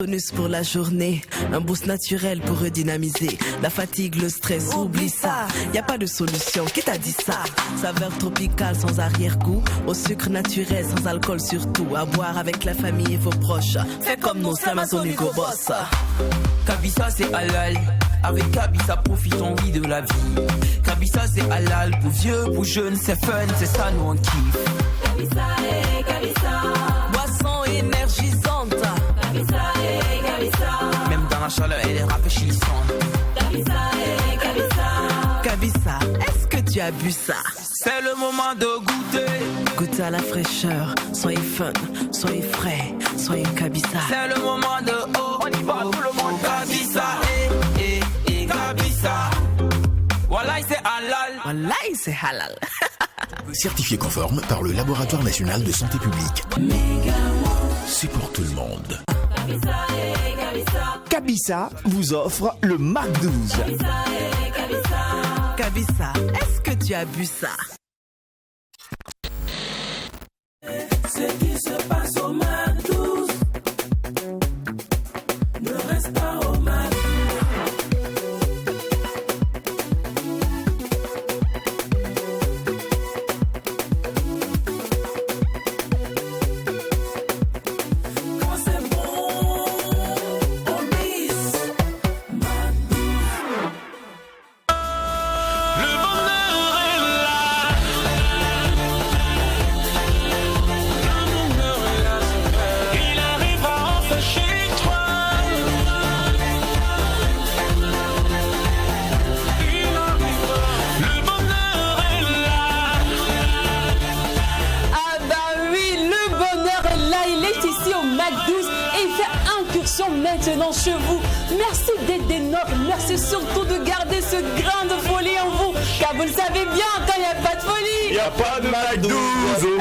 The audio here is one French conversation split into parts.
Bonus pour la journée, un boost naturel pour redynamiser. La fatigue, le stress, oublie ça. Y a pas de solution, qui t'a dit ça? Saveur tropicale sans arrière-goût, au sucre naturel sans alcool surtout. À boire avec la famille et vos proches. Fais comme nous, c'est Amazon Hugo Boss. Kabisa c'est halal. Avec Kabisa profitons oui de la vie. Kabisa c'est halal pour vieux, pour jeunes, c'est fun, c'est ça nous on kiffe. Kabisa et Kabisa. Boisson énergisante. Kabisa et Kabisa. Même dans la chaleur elle est rafraîchissante. Kabisa et Kabisa. Kabisa, est-ce que tu as bu ça? C'est le moment de goûter. Goûtez à la fraîcheur, soyez fun, soyez frais, soyez Kabisa. C'est le moment de oh, on y va tout le monde. Kabisa et Kabisa. Wallahi c'est halal. Wallahi c'est halal. Certifié conforme par le Laboratoire National de Santé Publique. C'est pour tout le monde. Kabisa et Kabisa. Kabisa vous offre le Mac 12. Kabisa et Kabisa. Kabisa, est-ce que tu as bu ça? Ce qui se passe au Mac 12 ne reste pas au Mac. Quand c'est bon, on mise Mac 12. Le bonheur est là. Le bonheur est là. Il arrivera enfin chez toi. Il arrivera. Le bonheur est là. Ah bah oui, le bonheur est là, il est ici au Mac 12 et il fait incursion maintenant chez vous. Merci d'être des nôtres, merci surtout de garder ce grain de folie en vous, car vous le savez bien, quand il n'y a pas de folie. Il n'y a pas de Mac 12.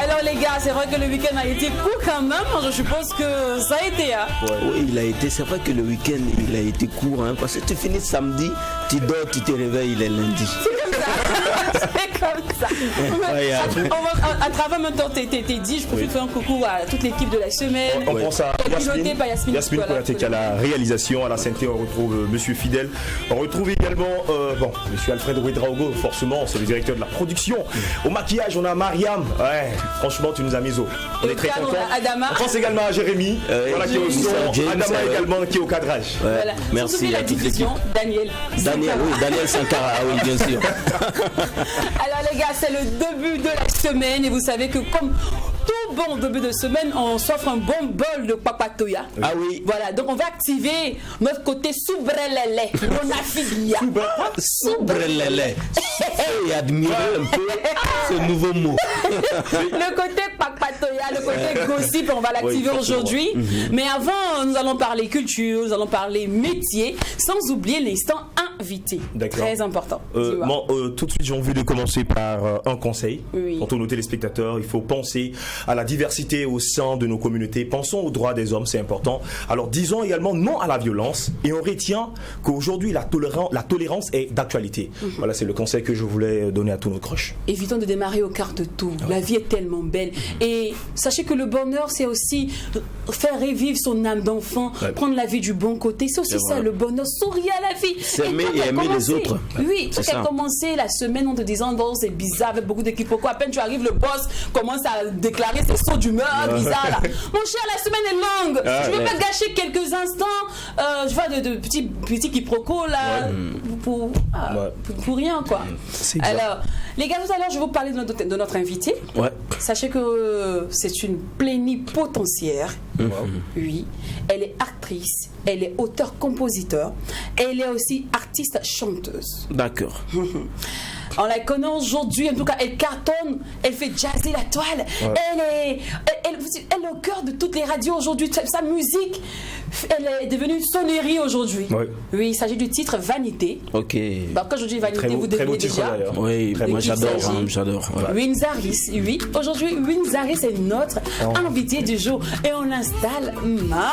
Alors les gars, c'est vrai que le week-end a été court quand même, je suppose que ça a été. Hein. Oui, il a été. C'est vrai que le week-end, il a été court, hein, parce que tu finis samedi, tu dors, tu te réveilles, il est lundi. C'est comme ça. À travers maintenant tes dit, je profite de faire un coucou à toute l'équipe de la semaine. On pense à Pilotée par Yasmine Koulaté Koulaté qui a la réalisation. À la synthé, on retrouve Monsieur Fidèle. On retrouve également Monsieur Alfred Ouedraogo, forcément, c'est le directeur de la production. Au maquillage, on a Mariam. Ouais, franchement, tu nous as mis au. On est très contents. Adama. On pense également à Jérémy, voilà, qui est au son. James, Adama également, qui est au cadrage. Ouais. Voilà. Merci la à toute l'équipe. division, Daniel. Daniel Sankara, ah oui, bien sûr. Alors les gars, c'est le début de la semaine et vous savez que comme tout bon début de semaine, on s'offre un bon bol de papatoya. Ah oui. Voilà, donc on va activer notre côté soubrelele, monafilia. Soubrelele. Et admirer un peu ce nouveau mot. Le côté papatoya, le côté gossip, on va l'activer aujourd'hui. Mais avant, nous allons parler culture, nous allons parler métier, sans oublier l'instant invité. D'accord. Très important. Tu vois. Tout de suite, j'ai envie de commencer par un conseil. Oui. Pour tous nos téléspectateurs, il faut penser à la diversité au sein de nos communautés. Pensons aux droits des hommes, c'est important. Alors, disons également non à la violence. Et on retient qu'aujourd'hui, la tolérance est d'actualité. Voilà, c'est le conseil que je voulais donner à tous nos crushs. Évitons de démarrer au quart de tour. La vie est tellement belle. Et sachez que le bonheur, c'est aussi faire revivre son âme d'enfant, prendre la vie du bon côté. C'est aussi ça, le bonheur. Sourire à la vie. S'aimer et aimer les autres. Oui, c'est tu as ça. commencé la semaine en te disant, bon, c'est bizarre, avec beaucoup d'équipes. Pourquoi à peine tu arrives, le boss commence à déclarer ses sauts d'humeur bizarres. Là. Mon cher, la semaine est longue. Je ne vais pas gâcher quelques instants. Je vois de petits quiproquos là. Pour rien, quoi. Alors, les gars, tout à l'heure, je vais vous parler de notre invité. Ouais. Sachez que c'est une plénipotentiaire. Oui. Elle est actrice, elle est auteure-compositeur, elle est aussi artiste-chanteuse. D'accord. On la connaît aujourd'hui, en tout cas, elle cartonne, elle fait jazzer la toile. Ouais. Elle est au cœur de toutes les radios aujourd'hui. Sa musique, elle est devenue une sonnerie aujourd'hui. Ouais. Oui, il s'agit du titre Vanité. Ok. Bah, quand je dis Vanité, vous devinez déjà. Oui, moi j'adore. Voilà. Winzaris, oui. Aujourd'hui, Winzaris est notre invité du jour et on l'installe maintenant.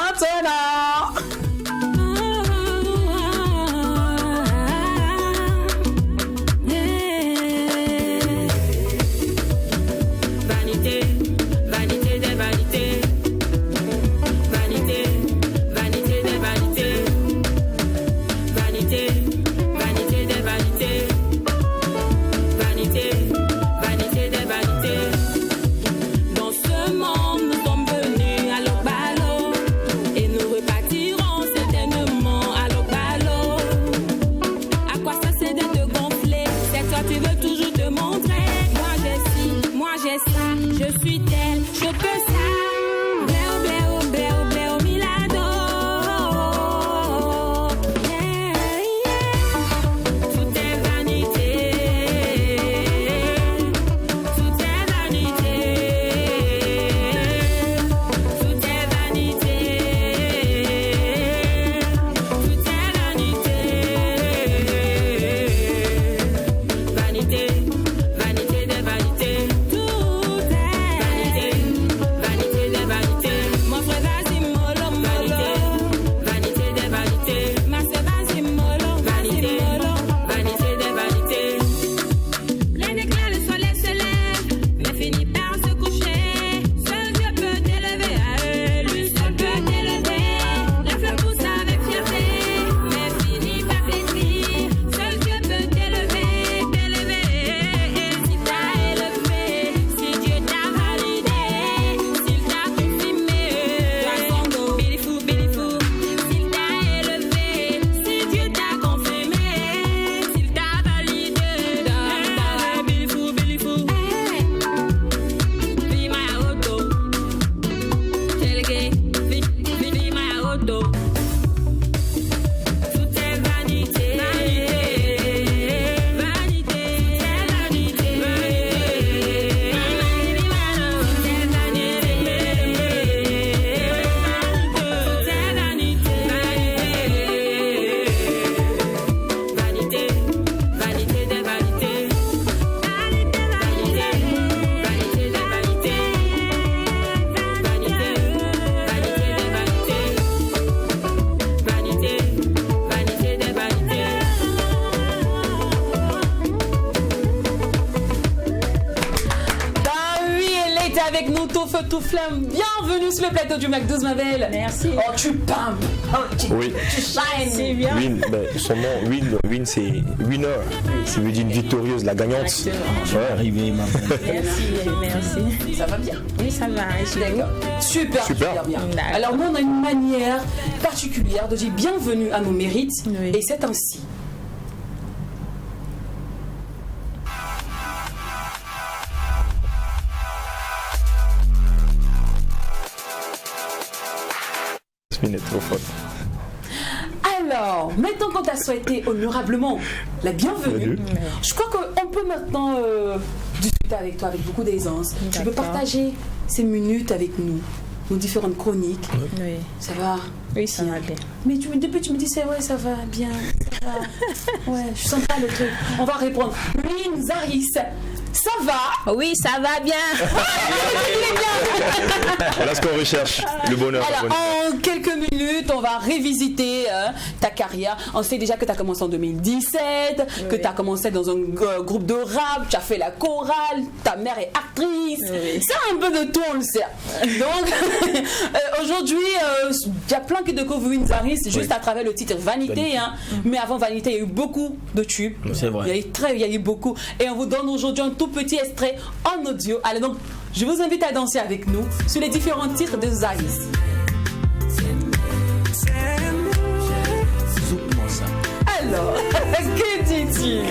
Vanité des vanités, vanité tout feu, tout flamme. Bienvenue sur le plateau du Mac 12, ma belle. Merci. Oh, tu pimpes. Oh, Oui. tu shines. C'est bien. Win, son nom, Win, c'est winner. Ça veut dire une victorieuse, la gagnante. Exactement. Ouais. Arrivé, ma belle. Merci. Ça va bien. Oui, ça va. D'accord. Super bien. D'accord. Alors nous on a une manière particulière de dire bienvenue à nos mérites Oui. et c'est ainsi. Jasmine est trop folle. Alors, maintenant qu'on t'a souhaité honorablement la bienvenue, je crois qu'on peut maintenant discuter avec toi avec beaucoup d'aisance. Tu peux D'accord. partager ces minutes avec nous, nos différentes chroniques. Oui. Ça va? Oui, ça va bien. Mais depuis tu me dis c'est ouais, ça va bien, ça va. Ouais, je sens pas le truc. On va répondre. Win Zaris, ça va? Oui, ça va bien. Voilà ce qu'on recherche, le bonheur. Alors, le bonheur. en quelques minutes, on va révisiter ta carrière. On sait déjà que tu as commencé en 2017, que tu as commencé dans un groupe de rap, tu as fait la chorale, ta mère est actrice. Oui. C'est un peu de tout, on le sait. Donc, aujourd'hui, il y a plein qui découvrent Win Zaris juste à travers le titre Vanité. Hein. Mais avant Vanité, il y a eu beaucoup de tubes. C'est vrai. Il y a eu beaucoup. Et on vous donne aujourd'hui un tout petit extrait en audio. Allez, donc, je vous invite à danser avec nous sur les différents titres de Zaris. Soupe-moi ça. Alors, que dis-tu?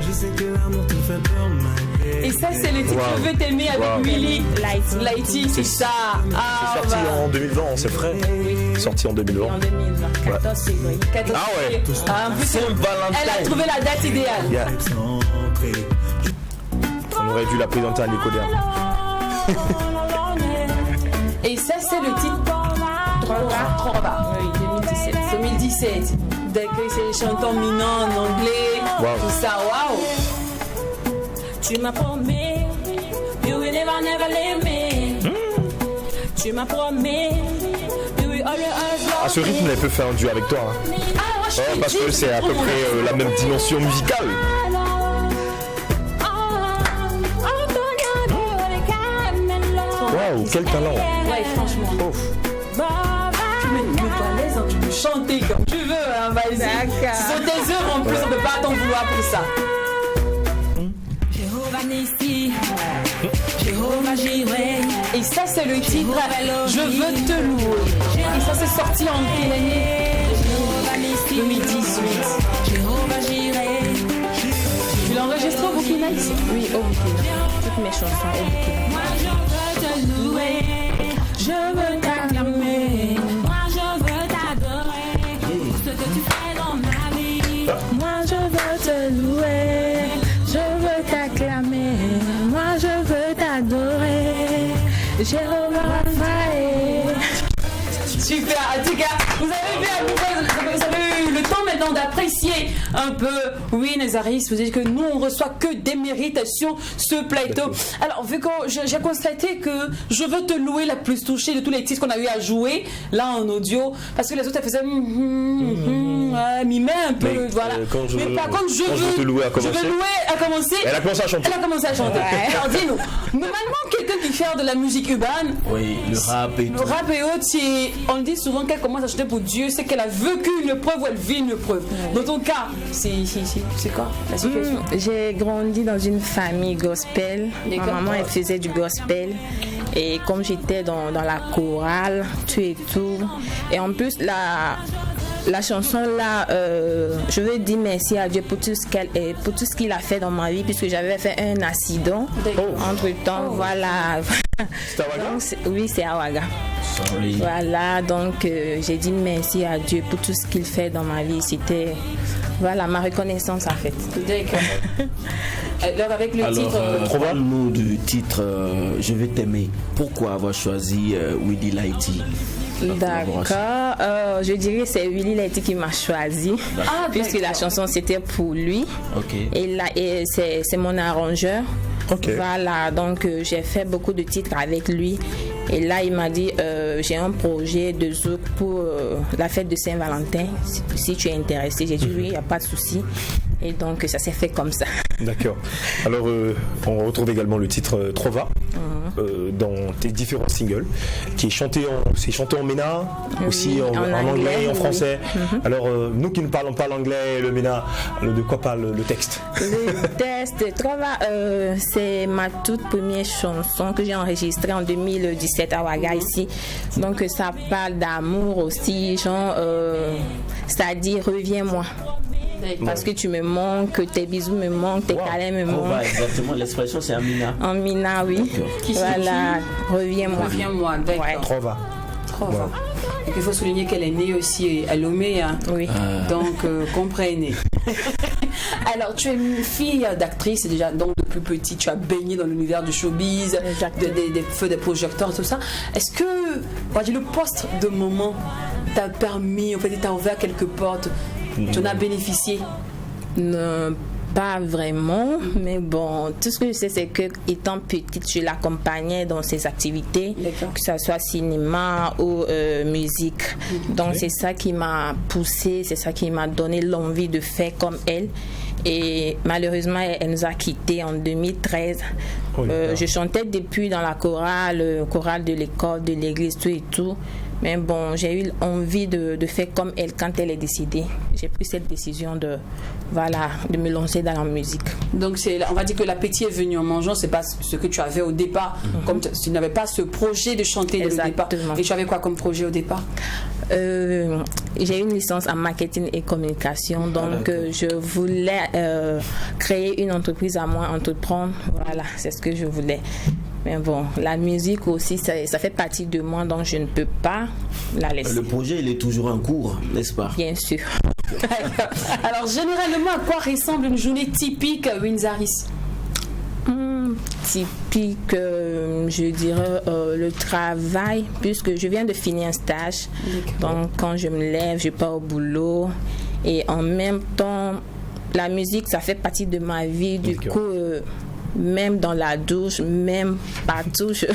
Je sais que l'amour te fait peur, malgré. Et ça, c'est le titre Wow. Je veux t'aimer avec Wow. Willy Lighty. c'est ça. Ah, C'est sorti bah. en 2020, c'est frais. Sorti en 2020. En 2020, 14 février. 14 Ah ouais. février. Ah, en plus, Saint-Valentin. elle a trouvé la date idéale. Yeah. On aurait dû la présenter à l'école. Et ça, c'est le titre Tromba. Oui, 2017. 2017. D'accord, c'est les chanteurs minants en anglais. Wow. Tout ça, waouh. Tu m'as promis, you will never leave me. Tu m'as promis, you will always À ce rythme, elle peut faire un duo avec toi. Hein. Ah, moi, je Ouais, te parce dis, que c'est à peu près la même dimension musicale. Waouh, quel talent. Ouais, franchement. Tu me à l'aise, hein, tu peux chanter comme tu veux, hein, vas-y. D'accord. Ce sont tes œuvres en plus, on peut pas t'en vouloir pour ça. Jéhovah Nissi, Jéhovah Jireh. Et ça, c'est le titre Je veux te louer. Et ça, c'est sorti en quelle année? 2018. Jéhovah Jireh. Tu l'as enregistré au Burkina ici? Oui, au Burkina. Toutes mes chansons au Burkina. Moi, je veux te louer. Je veux t'acclamer. Moi, je veux t'adorer. Ce que tu fais dans ma vie. Moi, je veux te louer. Je veux t'acclamer. Moi, je veux t'adorer. Jéhovah Raphaël. Super, en tout cas, vous avez eu le temps maintenant d'apprécier un peu Win Zaris. Vous dites que nous, on reçoit que des mérites sur ce plateau. Alors, vu que j'ai constaté que Je veux te louer la plus touchée de tous les titres qu'on a eu à jouer, là en audio, parce que les autres, elles faisaient ouais, mimer un peu, Mais, voilà. Mais par contre, quand Je veux te louer a commencé. Je veux louer a commencé. Elle a commencé à chanter. Elle a commencé à chanter. Alors, dis-nous, normalement, quelqu'un qui fait de la musique urbaine, Oui, le rap et le tout. rap et autres, on dit souvent qu'elle commence à chanter pour Dieu, c'est qu'elle a vécu une preuve ou elle vit une preuve. Dans ton cas, c'est quoi la situation? J'ai grandi dans une famille gospel. Ma D'accord. maman, elle faisait du gospel. Et comme j'étais dans la chorale, tout et tout. Et en plus, la chanson là, je veux dire merci à Dieu pour tout ce qu'il a fait dans ma vie, puisque j'avais fait un accident. Entre temps, voilà. C'est à Ouaga? Donc, oui, c'est à Ouaga. Sorry. Voilà, donc j'ai dit merci à Dieu pour tout ce qu'il fait dans ma vie. C'était voilà ma reconnaissance en fait. D'accord. Alors avec le titre, Parle-nous du titre Je vais t'aimer. Pourquoi avoir choisi Willy Lighty? D'accord, je dirais que c'est Willy Lighty qui m'a choisi, puisque la chanson c'était pour lui. Ok. Et là, c'est mon arrangeur. Ok. Voilà, donc j'ai fait beaucoup de titres avec lui. Et là, il m'a dit j'ai un projet de zouk pour la fête de Saint-Valentin. Si tu es intéressé, j'ai dit oui, il n'y a pas de souci. Et donc ça s'est fait comme ça. D'accord. Alors, on retrouve également le titre Trova dans tes différents singles, qui est chanté en MENA, aussi en anglais et en français. Alors, nous qui ne parlons pas l'anglais et le MENA, de quoi parle le texte? Le texte Trova, c'est ma toute première chanson que j'ai enregistrée en 2017 à Ouaga ici. Donc, ça parle d'amour aussi, genre, c'est-à-dire reviens-moi. Parce que tu me manques, tes bisous me manquent, tes câlins me manquent. Exactement, l'expression c'est Amina. Amina, oui. Voilà, reviens-moi. Reviens-moi, d'accord. Ouais. Trova. Et il faut souligner qu'elle est née aussi à Lomé, hein. Oui. Donc comprenez. Alors tu es une fille d'actrice déjà, donc depuis petite tu as baigné dans l'univers du showbiz, des feux, des projecteurs, tout ça. Est-ce que le poste de maman t'a permis, en fait, t'a ouvert quelques portes? Tu en as bénéficié? Non, pas vraiment, mais bon, tout ce que je sais, c'est que étant petite, je l'accompagnais dans ses activités, que ce soit cinéma ou musique. Donc c'est ça qui m'a poussée, c'est ça qui m'a donné l'envie de faire comme elle. Et malheureusement, elle nous a quittés en 2013. Je chantais depuis dans la chorale de l'école, de l'église, tout et tout. Mais bon, j'ai eu envie de faire comme elle quand elle est décédée. J'ai pris cette décision de me lancer dans la musique. Donc on va dire que l'appétit est venu en mangeant, c'est pas ce que tu avais au départ. Comme tu n'avais pas ce projet de chanter dès le départ. Et tu avais quoi comme projet au départ? J'ai une licence en marketing et communication, donc je voulais créer une entreprise à moi, entreprendre. Voilà, c'est ce que je voulais. Mais bon, la musique aussi, ça fait partie de moi, donc je ne peux pas la laisser. Le projet, il est toujours en cours, n'est-ce pas? Bien sûr. Alors, généralement, à quoi ressemble une journée typique Winzaris? Typique, je dirais le travail, puisque je viens de finir un stage. Donc, quand je me lève, je pars au boulot. Et en même temps, la musique, ça fait partie de ma vie. Du coup, même dans la douche, même partout, je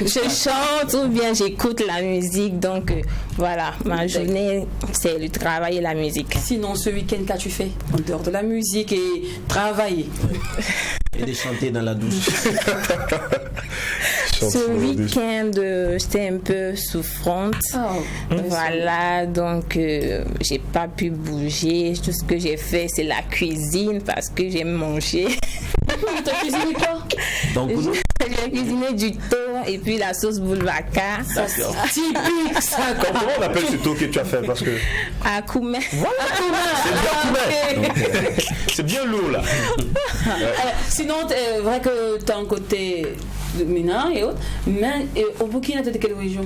chante ou bien j'écoute la musique. Donc voilà, ma journée, c'est le travail et la musique. Sinon, ce week-end, qu'as-tu fait en dehors de la musique et travailler? Et de chanter dans la douche. Ce week-end, j'étais un peu souffrante. Voilà, donc j'ai pas pu bouger. Tout ce que j'ai fait, c'est la cuisine parce que j'aime manger. Tu as cuisiné quoi? Donc, j'ai cuisiné du thon et puis la sauce boulvaka. Typique ça. Comment on appelle ce thon que tu as fait? Parce que... À Koumé. Voilà, c'est bien Koumé. C'est bien lourd là. Sinon, c'est vrai que tu as un côté de MENA et autres, mais au Burkina, tu es de quelle région?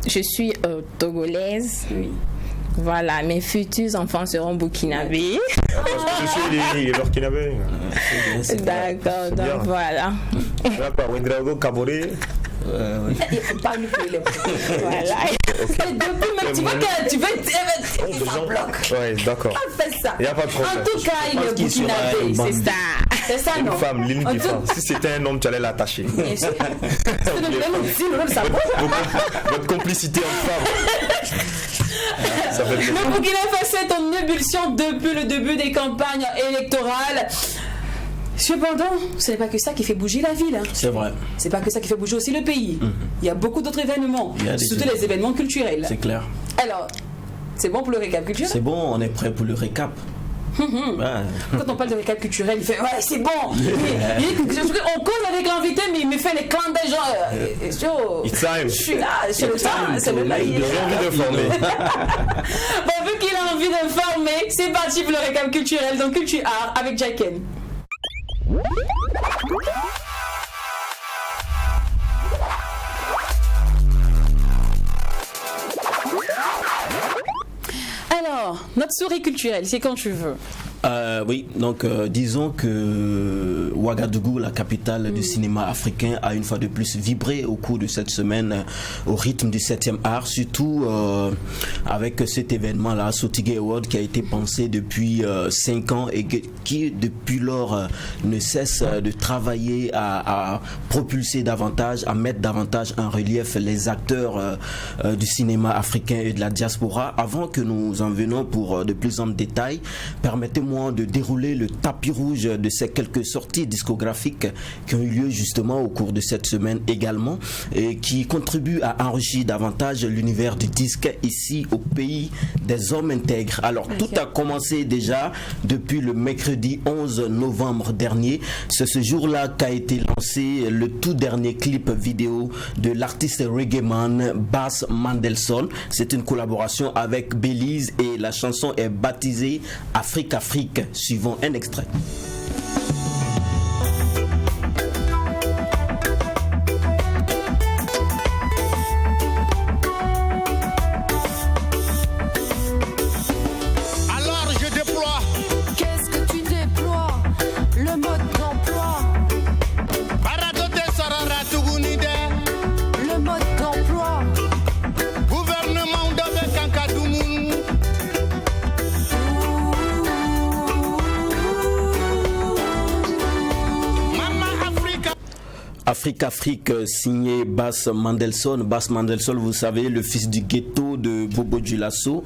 Je suis togolaise. Oui. Voilà, mes futurs enfants seront burkinabés. Je suis les burkinabés. D'accord, donc voilà. D'accord, Wendrago, Kabore. Il faut pas lui payer les voilà. Depuis même, tu veux ça bloque. Ouais, d'accord. On fait ça. Il n'y a pas de problème. En tout cas, il est burkinabé, c'est ça. C'est ça, non? Une femme, l'unique des femmes. Si c'était un homme, tu allais l'attacher. Bien sûr. Votre complicité en femme. Le Burkina Faso est en ébullition depuis le début des campagnes électorales. Cependant, ce n'est pas que ça qui fait bouger la ville. C'est vrai. C'est pas que ça qui fait bouger aussi le pays. Il y a beaucoup d'autres événements, surtout les événements culturels. C'est clair. Alors, c'est bon pour le récap culturel? C'est bon, on est prêt pour le récap. Quand on parle de récap culturel, il fait ouais, c'est bon. On cause avec l'invité, mais il me fait les clins d'œil genre. It's time. Je suis là, c'est le temps, c'est le live. Il a envie de former. Bon, vu qu'il a envie de former, c'est parti pour le récap culturel dans Culture Art avec Jacken. Alors, notre souris culturelle, c'est quand tu veux. Oui, donc disons que Ouagadougou, la capitale du cinéma africain, a une fois de plus vibré au cours de cette semaine au rythme du 7e art, surtout avec cet événement-là, Sotigé Award, qui a été pensé depuis 5 ans et qui depuis lors ne cesse de travailler à propulser davantage, à mettre davantage en relief les acteurs du cinéma africain et de la diaspora. Avant que nous en venions pour de plus amples détails, permettez-moi justement de dérouler le tapis rouge de ces quelques sorties discographiques qui ont eu lieu justement au cours de cette semaine également et qui contribuent à enrichir davantage l'univers du disque ici au pays des hommes intègres. Alors tout a commencé déjà depuis le mercredi 11 novembre dernier. C'est ce jour-là qu'a été lancé le tout dernier clip vidéo de l'artiste reggaeman Bass Mandelson. C'est une collaboration avec Belize et la chanson est baptisée Afrique Afrique. Suivons un extrait. Afrique, signé Bass Mandelson. Bass Mandelson, vous savez, le fils du ghetto de Bobo Dioulasso.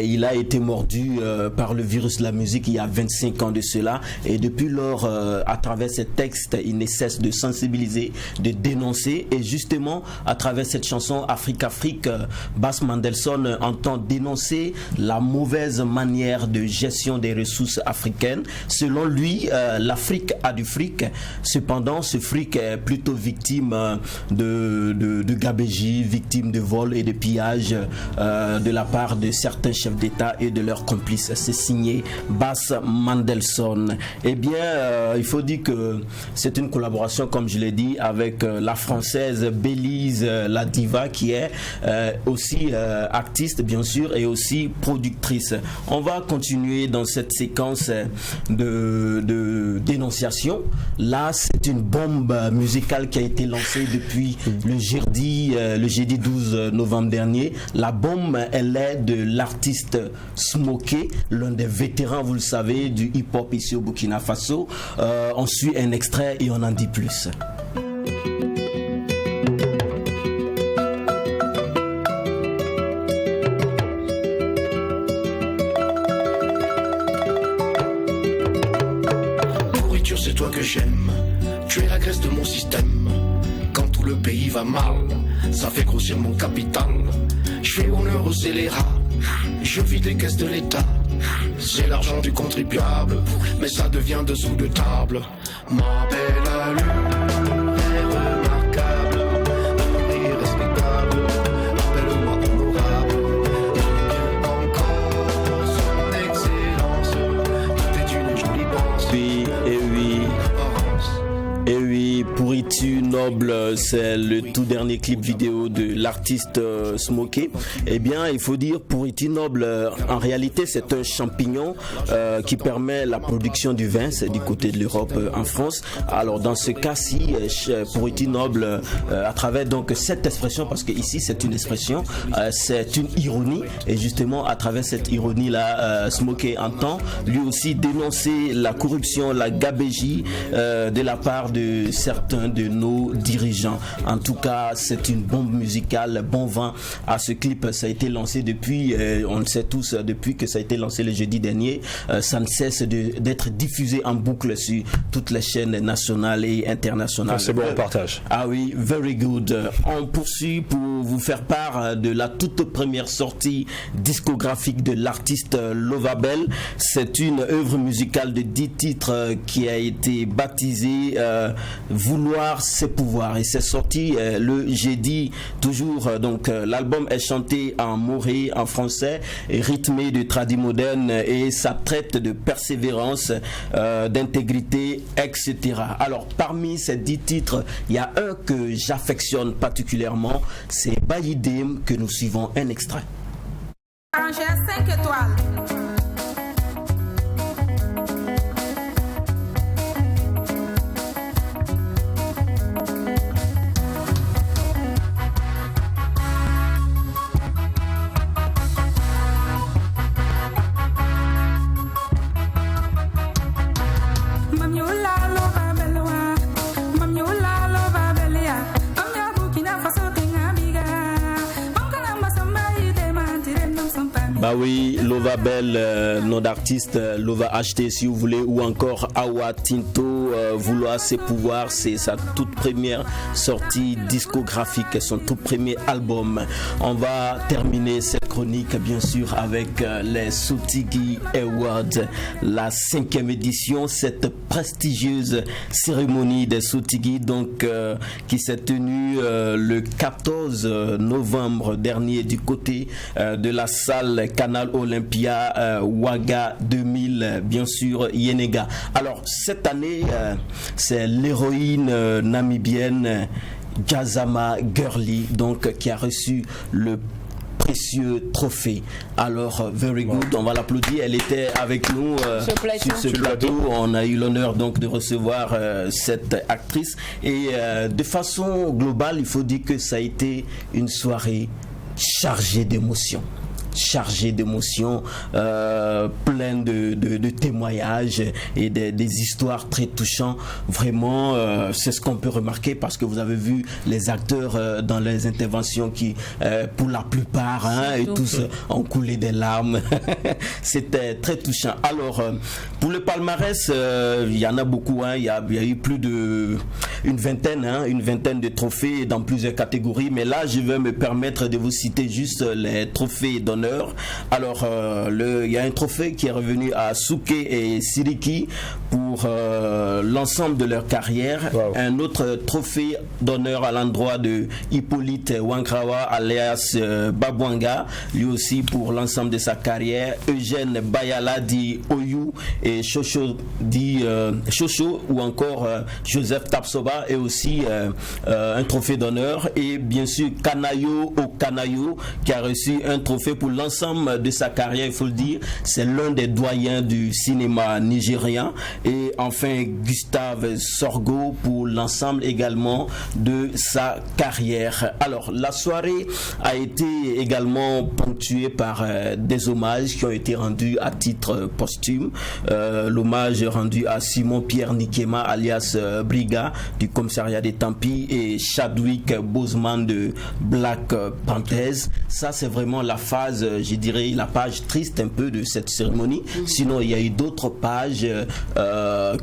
Il a été mordu par le virus de la musique il y a 25 ans de cela. Et depuis lors, à travers ces textes, il ne cesse de sensibiliser, de dénoncer. Et justement, à travers cette chanson Afrique, Bass Mandelson entend dénoncer la mauvaise manière de gestion des ressources africaines. Selon lui, l'Afrique a du fric. Cependant, ce fric est plutôt victime de gabegie, victime de vol et de pillage de la part de certains chefs d'État et de leurs complices. C'est signé Bass Mandelson. Eh bien, il faut dire que c'est une collaboration, comme je l'ai dit, avec la française Belize, la diva, qui est aussi artiste, bien sûr, et aussi productrice. On va continuer dans cette séquence de dénonciation. Là, c'est une bombe musicale qui a été lancée depuis le jeudi 12 novembre dernier. La bombe, elle est de l'artiste Smokey, l'un des vétérans, vous le savez, du hip-hop ici au Burkina Faso. On suit un extrait et on en dit plus. Pourriture, c'est toi que j'aime. Tu es la graisse de mon système. Quand tout le pays va mal, ça fait grossir mon capital. Je fais honneur aux scélérats, je vide les caisses de l'État. C'est l'argent du contribuable, mais ça devient dessous de table. Ma belle allure est remarquable, irrespectable, appelle-moi honorable. Encore son excellence, tout est une jolie pensée. Oui, et oui. Et oui, Pourriture Noble, c'est le tout dernier clip vidéo de l'artiste Smokey. Eh bien, il faut dire Pourriture Noble, en réalité, c'est un champignon qui permet la production du vin, c'est du côté de l'Europe, en France. Alors, dans ce cas-ci, Pourriture Noble, à travers donc cette expression, parce que ici c'est une expression, c'est une ironie, et justement, à travers cette ironie-là, Smokey entend lui aussi dénoncer la corruption, la gabégie de la part de certains de nos dirigeants. En tout cas, c'est une bombe musicale. Bon vent à ce clip. Ça a été lancé depuis, on le sait tous, depuis que ça a été lancé le jeudi dernier. Ça ne cesse d'être diffusé en boucle sur toutes les chaînes nationales et internationales. C'est bon, on partage. Ah oui, very good. On poursuit pour vous faire part de la toute première sortie discographique de l'artiste Lovabel. C'est une œuvre musicale de 10 titres qui a été baptisée Vouloir ses pouvoirs, et c'est sorti le jeudi toujours. Donc l'album est chanté en moré, en français, et rythmé de tradi moderne, et ça traite de persévérance, d'intégrité, etc. Alors parmi ces 10 titres, il y a un que j'affectionne particulièrement, c'est Bayidem, que nous suivons un extrait. J'ai 5 étoiles. Some Bah oui, Lova Bell, nom d'artiste, Lova HT si vous voulez, ou encore Awa Tinto, Vouloir ses pouvoirs, c'est sa toute première sortie discographique, son tout premier album. On va terminer cette chronique bien sûr avec les Sotigui Awards, la 5e édition, cette prestigieuse cérémonie des Sotigui donc qui s'est tenue le 14 novembre dernier du côté de la salle Canal Olympia Ouaga 2000, bien sûr Yenega. Alors cette année c'est l'héroïne namibienne Jazama Gurley donc qui a reçu le précieux trophée. Alors, very good, on va l'applaudir. Elle était avec nous sur ce plateau. On a eu l'honneur donc de recevoir cette actrice. Et de façon globale, il faut dire que ça a été une soirée chargée d'émotions. Plein de témoignages et des histoires très touchantes. Vraiment, c'est ce qu'on peut remarquer parce que vous avez vu les acteurs dans les interventions qui, pour la plupart, et tous ont coulé des larmes. C'était très touchant. Alors, pour le palmarès, il y en a beaucoup. Il y a eu plus une vingtaine de trophées dans plusieurs catégories. Mais là, je vais me permettre de vous citer juste les trophées d'honneur. Alors, il y a un trophée qui est revenu à Souké et Siriki pour l'ensemble de leur carrière. Wow. Un autre trophée d'honneur à l'endroit de Hippolyte Wankrawa alias Babwanga, lui aussi pour l'ensemble de sa carrière. Eugène Bayala dit Oyu et Chocho dit Chocho ou encore Joseph Tapsoba et aussi un trophée d'honneur. Et bien sûr Kanayo Okanayo qui a reçu un trophée pour l'ensemble de sa carrière, il faut le dire, c'est l'un des doyens du cinéma nigérien. Et enfin Gustave Sorgo pour l'ensemble également de sa carrière. Alors la soirée a été également ponctuée par des hommages qui ont été rendus à titre posthume. L'hommage rendu à Simon Pierre Nikema alias Briga du commissariat des Tempi et Chadwick Boseman de Black Panthers. Ça c'est vraiment la phase, je dirais, la page triste un peu de cette cérémonie. Sinon, il y a eu d'autres pages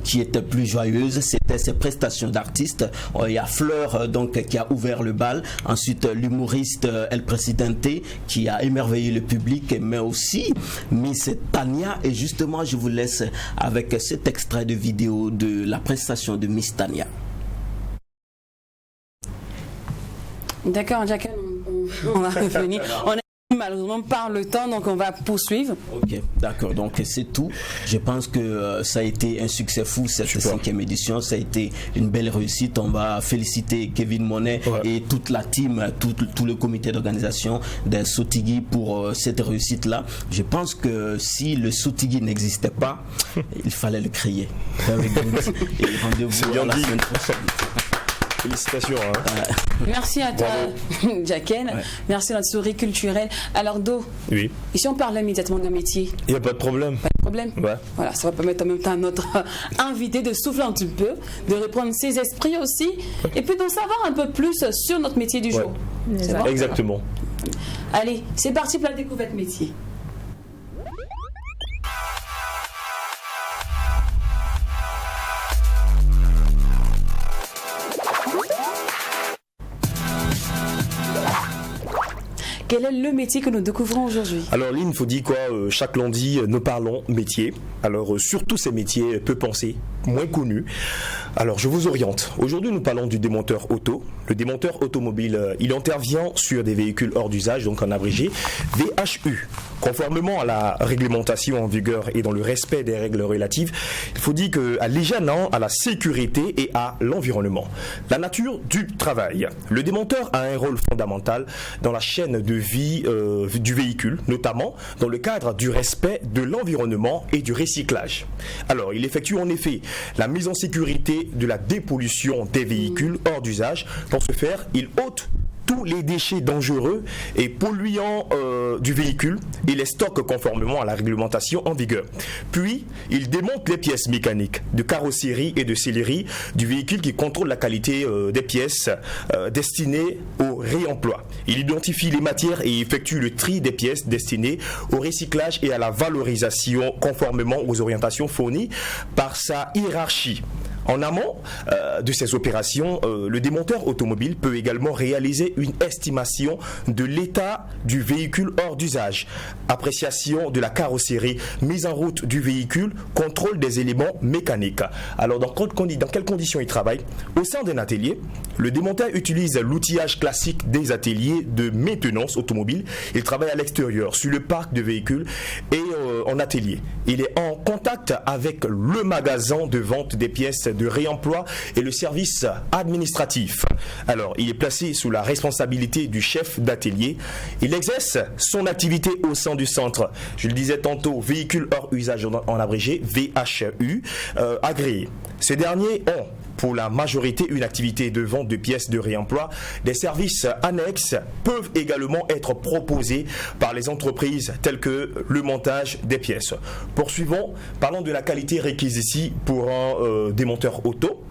qui étaient plus joyeuses. C'était ces prestations d'artistes. Il y a Fleur donc qui a ouvert le bal. Ensuite, l'humoriste El Presidente qui a émerveillé le public, mais aussi Miss Tania. Et justement, je vous laisse avec cet extrait de vidéo de la prestation de Miss Tania. D'accord, Jacques, on va revenir. On est malheureusement par le temps, donc on va poursuivre. Ok, d'accord, donc c'est tout. Je pense que ça a été un succès fou cette 5e édition, ça a été une belle réussite. On va féliciter Kevin Monet et toute la team, tout le comité d'organisation des Sotigui pour cette réussite-là. Je pense que si le Sotigui n'existait pas, il fallait le créer. Et rendez-vous la semaine prochaine. Félicitations. Merci à toi, Jacqueline. Merci à notre souris culturelle. Alors, Do, ici on parle immédiatement d'un métier. Il n'y a pas de problème. Pas de problème. Voilà, ça va permettre en même temps à notre invité de souffler un petit peu, de reprendre ses esprits aussi, et puis d'en savoir un peu plus sur notre métier du jour. C'est bon ? Exactement. Allez, c'est parti pour la découverte métier. Quel est le métier que nous découvrons aujourd'hui? Alors Lynn, il faut dire quoi, chaque lundi, nous parlons métier. Alors sur tous ces métiers peu pensés, moins connus. Alors je vous oriente. Aujourd'hui, nous parlons du démonteur auto. Le démonteur automobile, il intervient sur des véhicules hors d'usage, donc en abrégé, VHU. Conformément à la réglementation en vigueur et dans le respect des règles relatives, il faut dire qu'à l'hygiène, à la sécurité et à l'environnement. La nature du travail. Le démonteur a un rôle fondamental dans la chaîne de vie du véhicule, notamment dans le cadre du respect de l'environnement et du recyclage. Alors, il effectue en effet la mise en sécurité de la dépollution des véhicules hors d'usage. Pour ce faire, il ôte tous les déchets dangereux et polluants du véhicule et les stocke conformément à la réglementation en vigueur. Puis, il démonte les pièces mécaniques de carrosserie et de sellerie du véhicule qui contrôle la qualité des pièces destinées au réemploi. Il identifie les matières et effectue le tri des pièces destinées au recyclage et à la valorisation conformément aux orientations fournies par sa hiérarchie. En amont de ces opérations, le démonteur automobile peut également réaliser une estimation de l'état du véhicule hors d'usage, appréciation de la carrosserie, mise en route du véhicule, contrôle des éléments mécaniques. Alors, dans quelles conditions il travaille? Au sein d'un atelier, le démonteur utilise l'outillage classique des ateliers de maintenance automobile. Il travaille à l'extérieur, sur le parc de véhicules et en atelier. Il est en contact avec le magasin de vente des pièces de réemploi et le service administratif. Alors, il est placé sous la responsabilité du chef d'atelier. Il exerce son activité au sein du centre, je le disais tantôt, véhicule hors usage en abrégé, VHU, agréé. Ces derniers ont pour la majorité une activité de vente de pièces de réemploi. Des services annexes peuvent également être proposés par les entreprises telles que le montage des pièces. Poursuivons, parlons de la qualité requise ici pour un démonteur auto.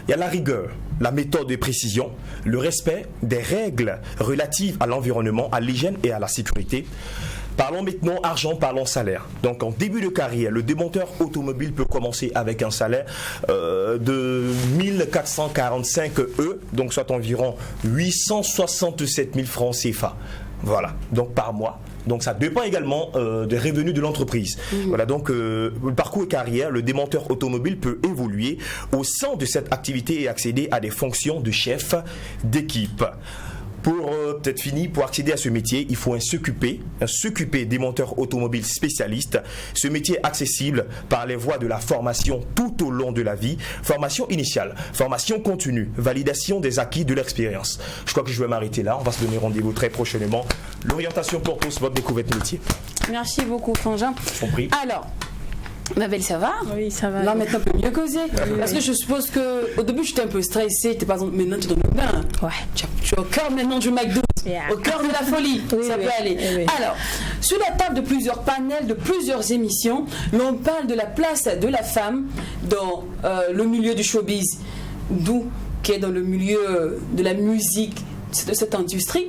Il y a la rigueur, la méthode de précision, le respect des règles relatives à l'environnement, à l'hygiène et à la sécurité. Parlons maintenant argent, parlons salaire. Donc en début de carrière, le démonteur automobile peut commencer avec un salaire de 1445 €, donc soit environ 867 000 francs CFA. Voilà, donc par mois. Donc ça dépend également des revenus de l'entreprise. Voilà, donc le parcours carrière, le démonteur automobile peut évoluer au sein de cette activité et accéder à des fonctions de chef d'équipe. Pour peut-être fini, pour accéder à ce métier, il faut un CQP démonteur automobile spécialiste. Ce métier est accessible par les voies de la formation tout au long de la vie. Formation initiale, formation continue, validation des acquis de l'expérience. Je crois que je vais m'arrêter là. On va se donner rendez-vous très prochainement. L'orientation pour tous, votre découverte métier. Merci beaucoup, Frangin. Je t'en prie. Alors, ma belle, ça va? Oui, ça va. Là, maintenant, on peut mieux causer. Parce que je suppose qu'au début, j'étais un peu stressée. Maintenant, tu es dans le bain. Ouais. Tu es au cœur maintenant du McDo. Au cœur de la folie. Ça peut aller. Alors, sur la table de plusieurs panels, de plusieurs émissions, l'on parle de la place de la femme dans le milieu du showbiz. D'où qui est dans le milieu de la musique, de cette industrie.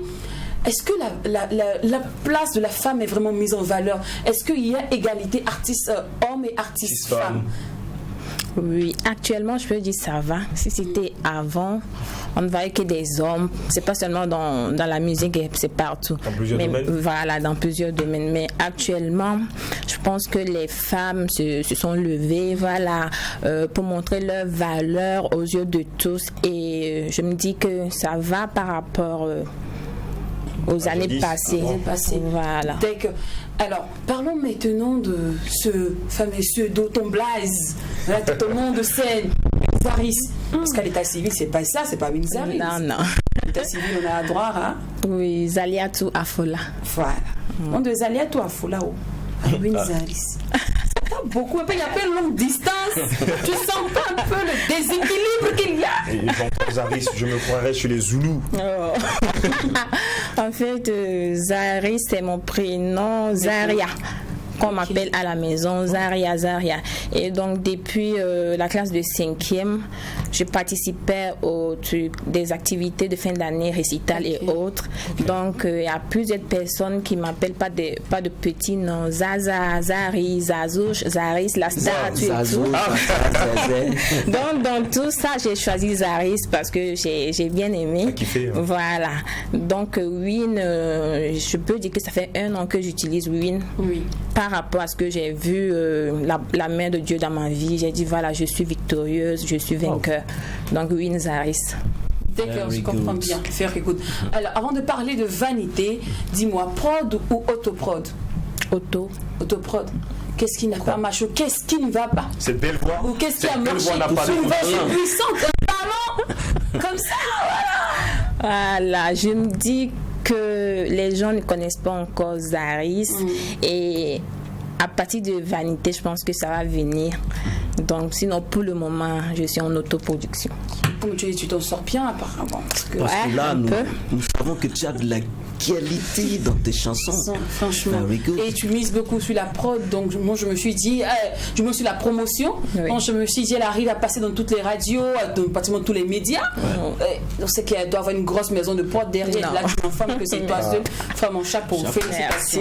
Est-ce que la place de la femme est vraiment mise en valeur? Est-ce qu'il y a égalité artistes hommes et artistes femmes? Oui, actuellement, je peux dire ça va. Si c'était avant, on ne voyait que des hommes. C'est pas seulement dans la musique, c'est partout. Dans plusieurs domaines. Voilà, dans plusieurs domaines. Mais actuellement, je pense que les femmes se sont levées, voilà, pour montrer leur valeur aux yeux de tous. Et je me dis que ça va par rapport aux années passées. Voilà. Alors, parlons maintenant de ce fameux pseudo Tom Blaze, ton nom de scène, Zaris. Parce qu'à l'état civil, c'est pas ça, c'est pas Winzaris. Non. À l'état civil, on a droit à. Oui, Zaliatou Afola. Voilà. On de Zaliatou Afola, Winzaris. Beaucoup, il y a pas une longue distance. Tu sens pas un peu le déséquilibre qu'il y a? Et Zaris, je me croirais chez les Zoulous. En fait, Zaris, c'est mon prénom, Zaria, qu'on m'appelle à la maison, Zaria. Et donc, depuis la classe de 5e, je participais aux des activités de fin d'année, récital et autres. Donc, il y a plusieurs personnes qui m'appellent pas de petits noms. Zaza, Zari, Zazouche, Zaris, la star, et tout. Donc, dans tout ça, j'ai choisi Zaris parce que j'ai bien aimé. Voilà. Donc, Win, je peux dire que ça fait 1 an que j'utilise Win. Oui. Par rapport à ce que j'ai vu, la main de Dieu dans ma vie, j'ai dit voilà, je suis victorieuse, je suis vainqueur. Donc, Win Zaris. D'accord, je comprends bien. Écoute. Alors, avant de parler de vanité, dis-moi, prod ou autoprod? Autoprod. Qu'est-ce qui n'a pas marché? Qu'est-ce qui ne va pas? Cette belle voix. Ou qu'est-ce qui a marché? Une voix puissante, un talent comme ça, voilà. Je me dis que les gens ne connaissent pas encore Zaris et à partir de Vanité, je pense que ça va venir. Donc, sinon, pour le moment, je suis en autoproduction. Comme tu t'en sors bien, apparemment. Parce que là, nous savons que tu as de la qualité dans tes chansons. Franchement. Et tu mises beaucoup sur la prod. Donc, moi, je me suis dit, du moins sur la promotion. Oui. Donc, je me suis dit, elle arrive à passer dans toutes les radios, dans pratiquement tous les médias. Donc, c'est qu'elle doit avoir une grosse maison de prod derrière. Non. Là, tu m'informes que c'est toi seule, femme en chapeau. Félicitations.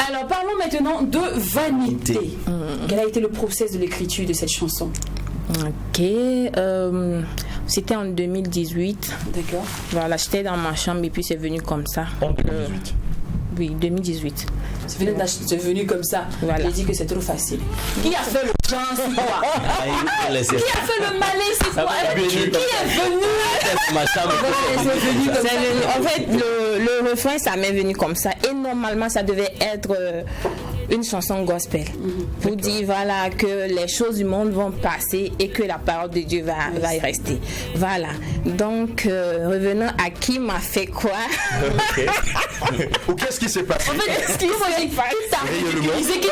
Alors, parlons maintenant de Vanité. Quel a été le process de l'écriture de cette chanson? Ok, c'était en 2018. D'accord. Voilà, j'étais dans ma chambre et puis c'est venu comme ça. En 2018 Oui, 2018. C'est venu comme ça. Voilà. J'ai dit que c'est trop facile. Qui a fait le genre, c'est toi? Qui a fait le malin, c'est toi? Qui est venu? En fait, le refrain, ça m'est venu comme ça. Et normalement, ça devait être une chanson gospel. Pour dire, voilà, que les choses du monde vont passer et que la parole de Dieu va y rester. Voilà. Donc, revenons à qui m'a fait quoi. Ou qu'est-ce qui s'est passé? En fait, ce qui s'est passé, c'est qu'il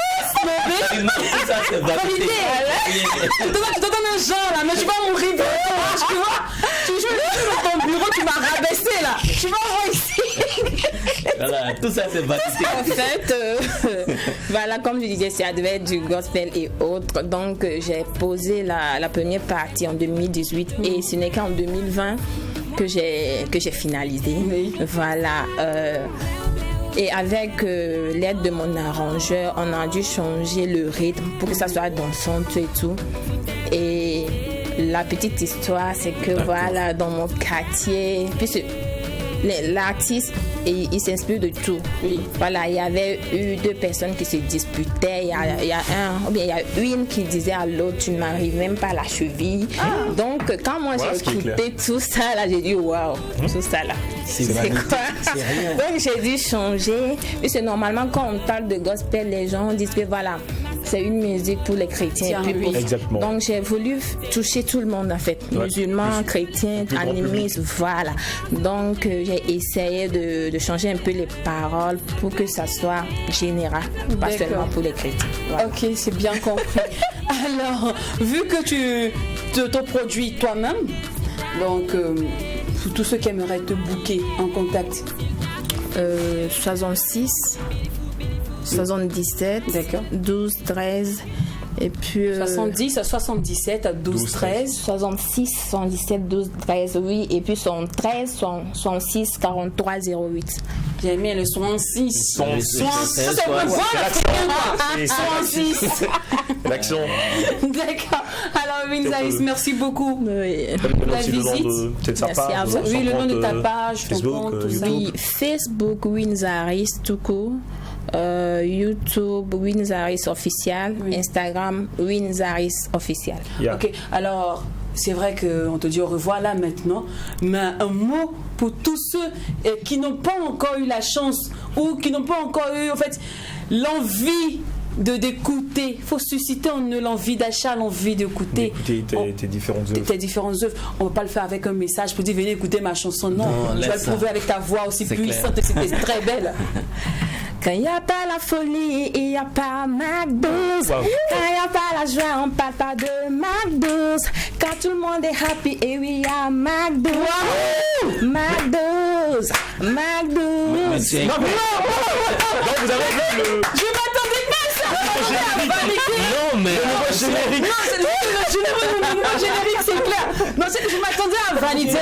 tu te donnes un genre là, mais tu vas mourir de tu vois. Tu joues dans ton bureau, tu m'as rabaissé là. Tu vas voir ici. Voilà, tout ça c'est Vanité. En fait, voilà, comme je disais, ça devait être du gospel et autres. Donc, j'ai posé la première partie en 2018 et ce n'est qu'en 2020 que j'ai finalisé. Oui. Voilà. Et avec l'aide de mon arrangeur, on a dû changer le rythme pour que ça soit dansant et tout. Et la petite histoire, c'est que voilà, dans mon quartier, puisque l'artiste, il s'inspire de tout. Oui. Voilà, il y avait eu deux personnes qui se disputaient. Il y a une qui disait à l'autre, tu ne m'arrives même pas à la cheville. Donc, quand moi j'ai écouté tout ça, là, j'ai dit, waouh, tout ça là, c'est quoi? Donc, j'ai dû changer. Puisque normalement, quand on parle de gospel, les gens disent que voilà, c'est une musique pour les chrétiens. Exactement. Donc, j'ai voulu toucher tout le monde en fait, musulmans, chrétiens, animistes, voilà. Donc, j'ai essayé de changer un peu les paroles pour que ça soit général, pas seulement pour les chrétiens. Voilà. Ok, c'est bien compris. Alors, vu que tu te produis toi-même, donc pour tous ceux qui aimeraient te booker en contact, 66, 77, 12, 13. Et puis 70 à 77 à 12, 13. 66, 77, 12, 13, oui. Et puis 13, 66, 43, 08. J'ai aimé le 66. 66. C'est pour moi, la 66. L'action. D'accord. Alors, Winzaris, merci beaucoup pour la visite. Merci à vous. Oui, le nom de ta page, Facebook, oui, Facebook, Winzaris, tout court. YouTube Winzaris officiel, Instagram Winzaris officiel. Ok, alors c'est vrai qu'on te dit au revoir là maintenant, mais un mot pour tous ceux qui n'ont pas encore eu la chance ou qui n'ont pas encore eu en fait l'envie d'écouter. Il faut susciter en eux l'envie d'achat, l'envie d'écouter. Tes différentes œuvres. Tes différentes œuvres. On ne va pas le faire avec un message pour dire venez écouter ma chanson. Non, tu vas le prouver avec ta voix aussi puissante et c'était très belle. Quand il n'y a pas la folie, il n'y a pas McDo's. Quand il n'y a pas la joie, on ne parle pas de McDo's. Quand tout le monde est happy, et oui, il y a McDo's. McDo's. McDo's. Non, vous avez vu le... Je m'attendais pas à ça. Non, mais... Le générique. Non, c'est le générique, c'est clair. Non, je m'attendais à Vanité.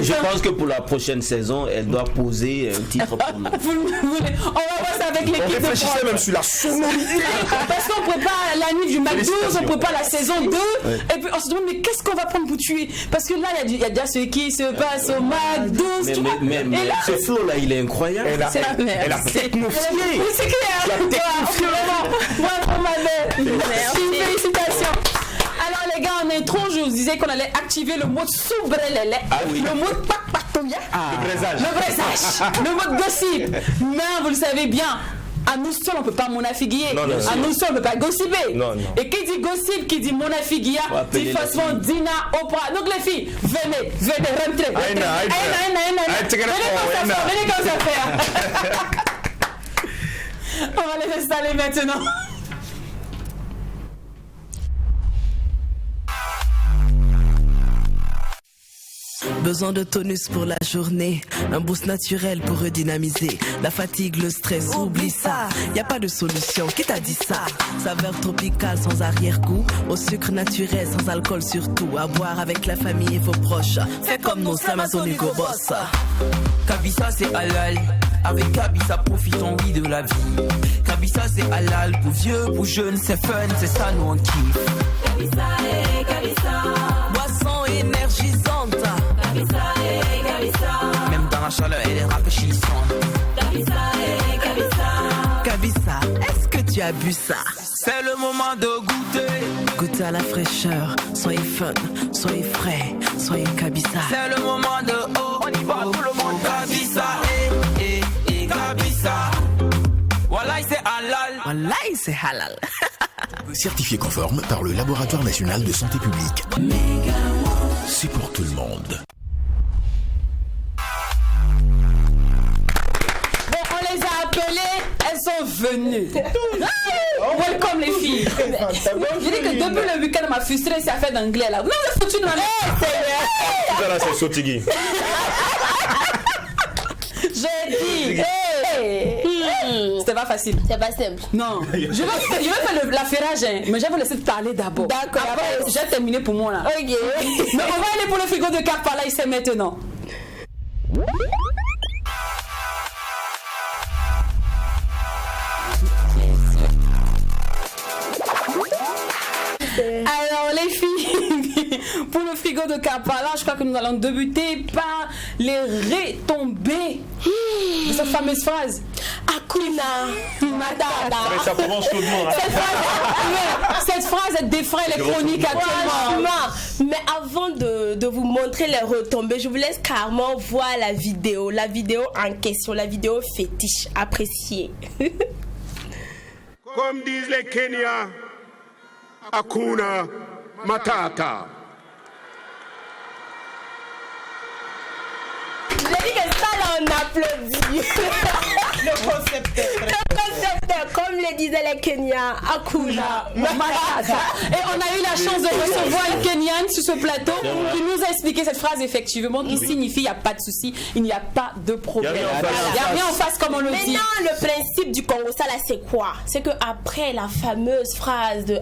Je pense que pour la prochaine saison, elle doit poser un titre pour nous. On va voir ça avec l'équipe. On réfléchissait même sur la sonorité. Parce qu'on prépare la nuit du McDo, on prépare la saison 2. Et puis on se demande, mais qu'est-ce qu'on va prendre pour tuer? Parce que là, il y a déjà ce qui se passe au McDo. Mais ce flow là, il est incroyable. Elle a technofié. Oui, c'est clair. Bravo, ma belle. Merci. Félicitations. Alors les gars, en intro, je vous disais qu'on allait activer le mot soubrelele, le mot pakpatouya, le braisage, le mot gossip. Mais vous le savez bien, à nous seuls on ne peut pas monafiguer, à nous seuls on ne peut pas gossiper. Et qui dit gossip, qui dit monafiguia, dit forcément Dina, Oprah. Donc les filles, venez, rentrez. Venez comme ça faire. On va les installer maintenant. Besoin de tonus pour la journée, un boost naturel pour redynamiser. La fatigue, le stress, oublie ça. Y a pas de solution, qui t'a dit ça? Saveur tropicale sans arrière-goût, au sucre naturel sans alcool surtout. À boire avec la famille et vos proches. Fais comme nos Amazon Hugo Boss. Kabisa c'est halal. Avec Kabisa profitons oui de la vie. Kabisa c'est halal pour vieux, pour jeunes, c'est fun, c'est ça nous on kiffe. Kabisa et Kabisa. Boisson énergisante. Kabisa et Kabisa. Même dans la chaleur elle est rafraîchissante. Kabisa et Kabisa. Kabisa, est-ce que tu as bu ça? C'est le moment de goûter. Goûtez à la fraîcheur, soyez fun, soyez frais, soyez Kabisa. C'est le moment de oh, on y va tout le monde. Kabisa et Kabisa. Wallahi c'est halal. Wallahi c'est halal. Certifié conforme par le Laboratoire National de Santé Publique. C'est pour tout le monde. Bon, on les a appelées, elles sont venues. Welcome les filles. Je dis que depuis le week-end, elle m'a frustrée, c'est affaire d'anglais là. Non, mais foutu de ma Ça là, c'est Sotigui. J'ai dit. C'était pas facile. C'est pas simple. Non. Je vais faire l'affairage, hein, mais je vais vous laisser parler d'abord. D'accord. Après, j'ai terminé pour moi là. Ok. Mais on va aller pour le frigo de Kapala ici maintenant. Alors les filles, pour le frigo de Kapala, je crois que nous allons débuter par les retombées de cette fameuse phrase. Hakuna Matata. Mais ça commence chaudement. Cette phrase, elle défraie les chroniques actuellement. Mais avant de vous montrer les retombées, je vous laisse carrément voir la vidéo en question, la vidéo fétiche, appréciée. Comme disent les Kenyans, Hakuna Matata. J'ai dit que ça là on applaudit. Le concepteur, comme le disaient les Kenyans, Hakuna Matata. Et on a eu la chance de recevoir une Kenyane sur ce plateau qui nous a expliqué cette phrase effectivement qui signifie il n'y a pas de souci, il n'y a pas de problème. Il n'y a rien en face comme on le dit. Mais non, le principe du Congo, ça là c'est quoi? C'est que après la fameuse phrase de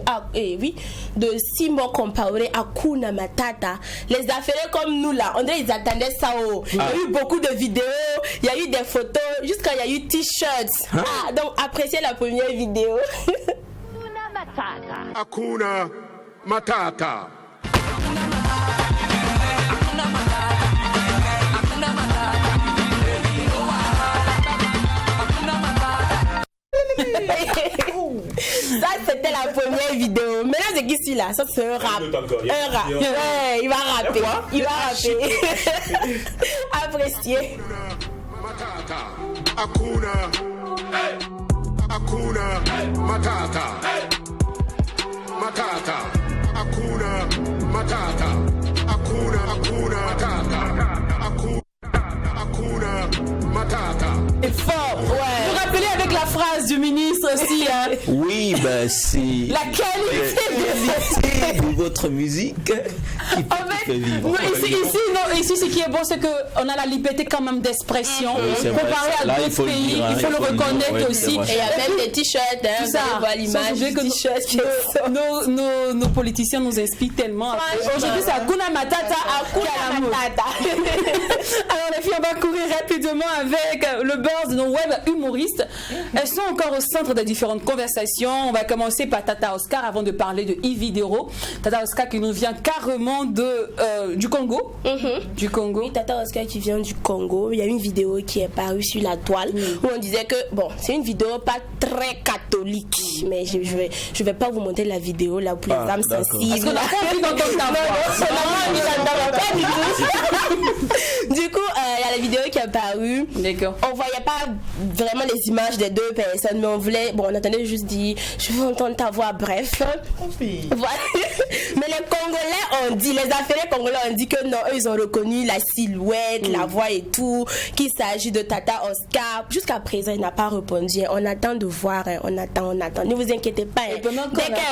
Simon Compaoré, Hakuna Matata, les affaires comme nous là, on dirait ils attendaient ça. Il y a eu beaucoup de vidéos, il y a eu des photos, jusqu'à il y a eu t-shirts. Donc appréciez la première vidéo. Hakuna Matata. Ça c'était la première vidéo. Maintenant c'est qui celui là? Ça c'est un rap. Un rap. Ouais, il va rapper. Il va rapper. Appréciez. Hakuna Matata. Matata. Hakuna Matata. Hakuna Matata. Hakuna Matata. C'est fort. Ouais. Vous rappelez avec la phrase du ministre aussi, hein? Oui, ben c'est la qualité de votre musique qui fait vivre. Ici, ce qui est bon, c'est qu'on a la liberté quand même d'expression. Comparé à d'autres pays, il faut le reconnaître aussi. Et il y a même des t-shirts, hein, vous allez voir l'image du t-shirt. Nos politiciens nous inspirent tellement. Aujourd'hui, c'est Hakuna Matata. Hakuna Matata. Alors les filles, on va courir rapidement avec le buzz de nos web humoristes. Elles sont encore au centre des différentes conversations. On va commencer par Tata Oscar avant de parler de Ividero. Tata Oscar qui nous vient carrément du Congo. Du Congo. Oui, Tata Oscar qui vient du Congo. Il y a une vidéo qui est parue sur la toile où on disait que bon, c'est une vidéo pas très catholique, mais je vais pas vous montrer la vidéo là pour les âmes sensibles. Parce qu'on a pas envie d'entendre ta voix. Du coup, il y a la vidéo qui est apparue. D'accord. On voyait pas vraiment les images des deux personnes, mais on entendait juste dire je veux entendre ta voix. Bref. Voilà. Mais les Congolais ont dit, les affaires congolais ont dit que non, eux ils ont reconnu la silhouette, la voix et tout, qu'il s'agit de Tata Oscar. Jusqu'à présent, il n'a pas répondu. On attend de voir, on attend. Ne vous inquiétez pas. Dès qu'elle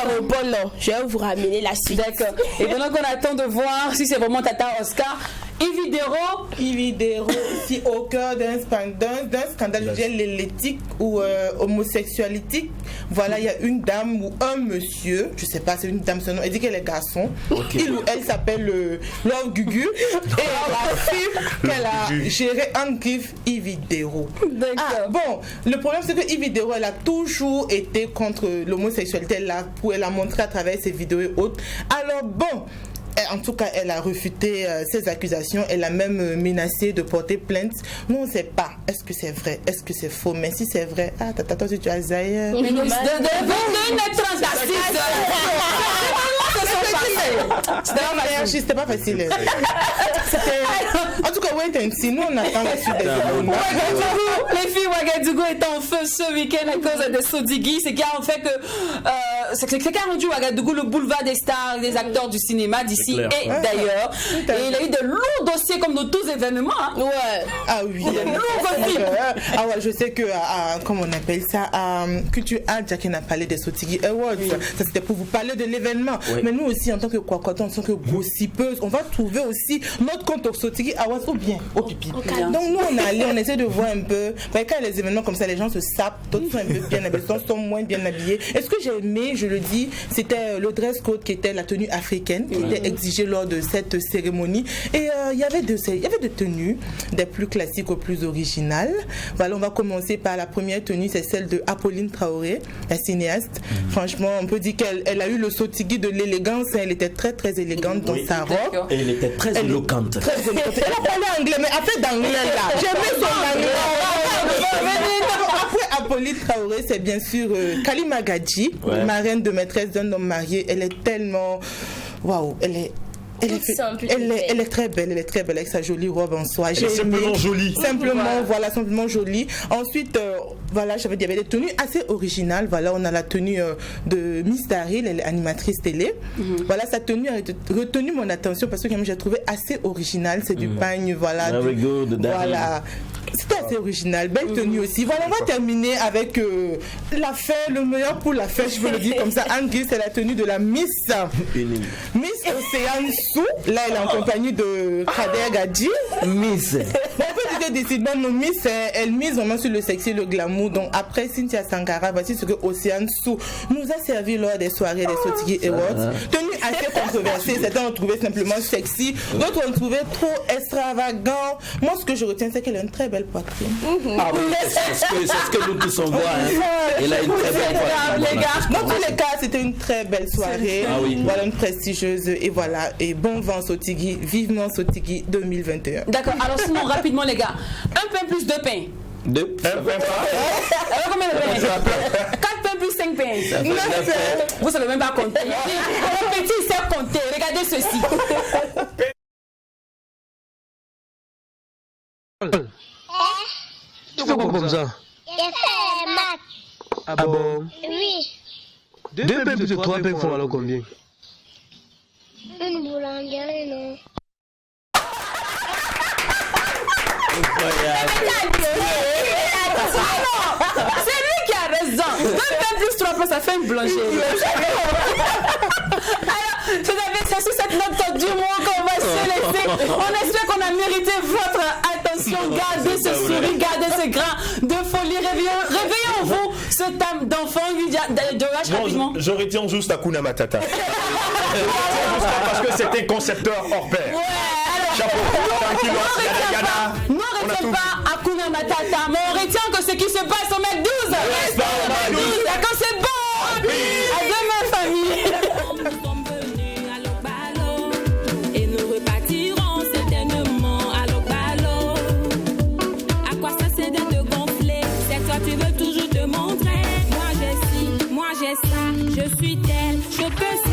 répond, non, je vais vous ramener la suite. D'accord. Et pendant qu'on attend de voir si c'est vraiment Tata Oscar, Ividero, ici au cœur d'un scandale l'éthique ou homosexualité. Voilà, il y a une dame ou un monsieur, je sais pas, c'est une dame, son nom, elle dit qu'elle est garçon. Okay. Il ou elle s'appelle Love Gugu. Et la fille qu'elle a gérée en griffe Ividero. Ah, bon, le problème c'est que Ividero, elle a toujours été contre l'homosexualité. Elle a montré à travers ses vidéos et autres. Alors bon, en tout cas, elle a refuté ces accusations. Elle a même menacé de porter plainte. Nous, on ne sait pas. Est-ce que c'est vrai? Est-ce que c'est faux? Mais si c'est vrai, toi, si tu as Zaire. C'était pas facile. En tout cas, nous on attend la suite des événements. Les filles Ouagadougou étaient en feu ce week-end à cause de Sodigui. C'est qui a en fait que c'est qui a rendu Ouagadougou le boulevard des stars, des acteurs du cinéma d'ici et d'ailleurs. Et il a eu de lourds dossiers comme dans tous les événements. Hein. Ouais. Ah oui. De lourds dossiers. Ah ouais, je sais que comment on appelle ça, Culture Art, Jacques a parlé des Sotigui Awards. Ça c'était pour vous parler de l'événement. Oui. Mais nous aussi en tant que Kwakwata, en tant que gossipeuse, on va trouver aussi notre compte au Sotigui Awards ou bien au pipi. Donc nous on est allé, on essaie de voir un peu. Quand les événements comme ça, les gens se sapent, d'autres sont un peu bien habillés, d'autres sont moins bien habillés. Et ce que j'ai aimé, je le dis, c'était le dress code qui était la tenue africaine, qui était exigée lors de cette cérémonie. Et il y avait des tenues, des plus classiques aux plus originales. Voilà, on va commencer par la première tenue, c'est celle de Apolline Traoré, la cinéaste. Franchement, on peut dire qu'elle a eu le Sotigui de l'élégance. Elle était très très élégante dans sa robe. Et elle était très éloquente. Très éloquente. Elle a parlé anglais, mais après d'anglais là. J'aimais son anglais. Après Apolline Traoré, c'est bien sûr Kalima Gadji, marraine de maîtresse d'un homme marié. Elle est tellement... Waouh, elle est très belle, avec sa jolie robe en soie. Elle est simplement jolie. Simplement jolie. Ensuite, il y avait des tenues assez originales. Voilà, on a la tenue de Miss Daryl, elle est animatrice télé. Voilà, sa tenue a retenu mon attention parce que j'ai trouvé assez original. C'est du pagne, voilà. C'était assez original, belle tenue aussi. Voilà, on va terminer avec la fête, le meilleur pour la fête, je veux le dire comme ça. Anguille, c'est la tenue de la Miss Océane Sou. Là, elle est en compagnie de Kader Gadji. Miss. On peut dire décidément, Miss, elle mise vraiment sur le sexy, le glamour. Donc après Cynthia Sankara, voici ce que Océane Sou nous a servi lors des soirées des Sotigui Awards. Tenue assez controversée, certains ont trouvé simplement sexy, d'autres ont trouvé trop extravagant. Moi, ce que je retiens, c'est qu'elle a une très belle poitrine. Ah oui, c'est ce que nous tous on voit. Elle a une très belle poitrine. Dans tous les cas, c'était une très belle soirée. Voilà, une prestigieuse. Et voilà, et bon vent Sotigui, vivement Sotigui 2021. D'accord, alors sinon rapidement les gars, un pain plus 2 pains. 2 pains. Alors combien de pains? 4 pains plus 5 pains. 9 pains. Vous savez même pas compter. Le petit il sait compter. Regardez ceci. Tu fais quoi comme ça? J'ai fait maths. Ah bon? Oui. 2 pains plus 3 pains font alors combien? Une boulangerie, non? C'est lui qui a raison. 2 pains plus 3 pains, ça fait une boulangerie. Alors, vous avez cherché cette note du mois qu'on va se laisser. On espère qu'on a mérité votre attention. Gardez ce sourire, gardez ce grain de folie. Réveillons-vous ce thème d'enfant. De rapidement. Je retiens juste Hakuna Matata. Parce que c'était un concepteur hors pair. Chapeau. On ne retient pas Hakuna Matata, mais on retient que ce qui se passe au mètre 12. D'accord, c'est bon. À demain, famille. Et nous repartirons certainement à l'Okbalo. À quoi ça sert de gonfler? C'est toi, tu veux toujours te montrer. Moi j'ai ci, moi j'ai ça. Je suis telle, je peux ça.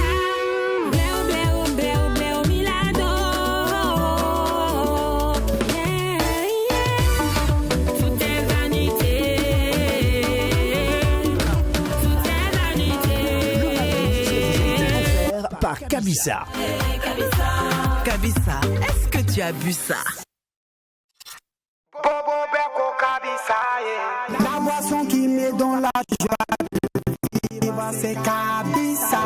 Par Kabissa. Kabissa, est-ce que tu as bu ça? La boisson qui met dans la joie de vivre, c'est Kabissa.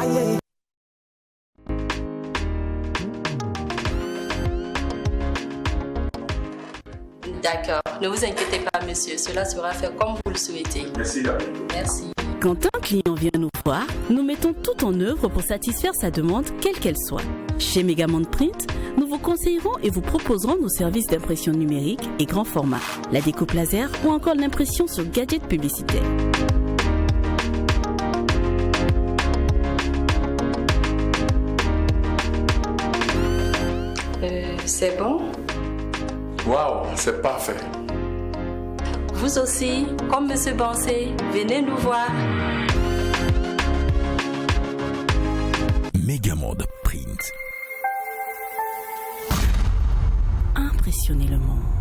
D'accord, ne vous inquiétez pas, monsieur, cela sera fait comme vous le souhaitez. Merci, Merci. Quand un client vient nous voir, nous mettons tout en œuvre pour satisfaire sa demande, quelle qu'elle soit. Chez Megamonde Print, nous vous conseillerons et vous proposerons nos services d'impression numérique et grand format, la découpe laser ou encore l'impression sur gadgets publicitaires. C'est bon? Waouh, c'est parfait. Vous aussi, comme monsieur Bansé, venez nous voir. Megamonde Print. Impressionnez le monde.